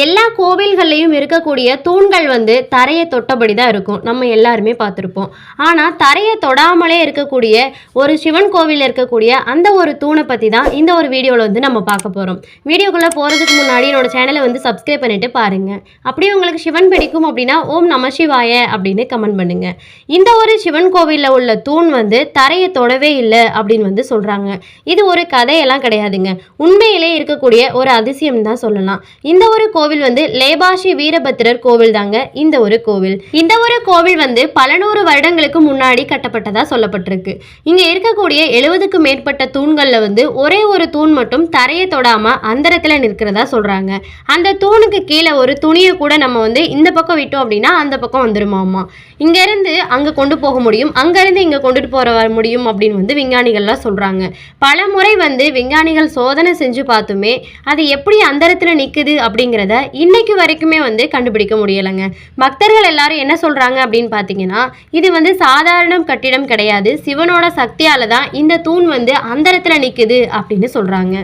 எல்லா கோவில்கள்லையும் இருக்கக்கூடிய தூண்கள் வந்து தரையை தொட்டபடி தான் இருக்கும். நம்ம எல்லாருமே பார்த்துருப்போம். ஆனால் தரையை தொடாமலே இருக்கக்கூடிய ஒரு சிவன் கோவிலில் இருக்கக்கூடிய அந்த ஒரு தூணை பற்றி தான் இந்த ஒரு வீடியோவில் வந்து நம்ம பார்க்க போகிறோம். வீடியோக்குள்ளே போகிறதுக்கு முன்னாடி என்னோட சேனலை வந்து சப்ஸ்கிரைப் பண்ணிட்டு பாருங்கள். அப்படியே உங்களுக்கு சிவன் பிடிக்கும் அப்படின்னா ஓம் நம சிவாய அப்படின்னு கமெண்ட் பண்ணுங்கள். இந்த ஒரு சிவன் கோவிலில் உள்ள தூண் வந்து தரையை தொடவே இல்லை அப்படின்னு வந்து சொல்கிறாங்க. இது ஒரு கதையெல்லாம் கிடையாதுங்க. உண்மையிலே இருக்கக்கூடிய ஒரு அதிசயம் தான் சொல்லலாம். இந்த ஒரு கோவில் வந்து லேபாஷி வீரபத்திரர் கோவில் தாங்க இந்த ஒரு கோவில். இந்த ஒரு கோவில் வந்து பல நூறு வருடங்களுக்கு முன்னாடி கட்டப்பட்டதா சொல்லப்பட்டிருக்கு. இங்க இருக்கக்கூடிய 70க்கு மேற்பட்ட தூண்கள்ல வந்து ஒரே ஒரு தூண் மட்டும் தரையை தொடாம அந்தரத்துல நிற்கிறதா சொல்றாங்க. அந்த தூணுக்கு கீழே ஒரு துணியை கூட நம்ம வந்து இந்த பக்கம் விட்டோம் அப்படின்னா அந்த பக்கம் வந்துருமாமா. இங்க இருந்து அங்க கொண்டு போக முடியும், அங்க இருந்து இங்க கொண்டுட்டு போற முடியும் அப்படின்னு வந்து விஞ்ஞானிகள்லாம் சொல்றாங்க. பல முறை வந்து விஞ்ஞானிகள் சோதனை செஞ்சு பார்த்துமே அது எப்படி அந்தரத்துல நிக்குது அப்படிங்கிறத இன்னைக்கு வரைக்குமே வந்து கண்டுபிடிக்க முடியலைங்க. பக்தர்கள் எல்லாரும் என்ன சொல்றாங்க அப்படின்னு பார்த்தீங்கன்னா, இது வந்து சாதாரண கட்டிடம் கிடையாது, சிவனோட சக்தியால தான் இந்த தூண் வந்து அந்தரத்துல நிக்குது அப்படின்னு சொல்றாங்க.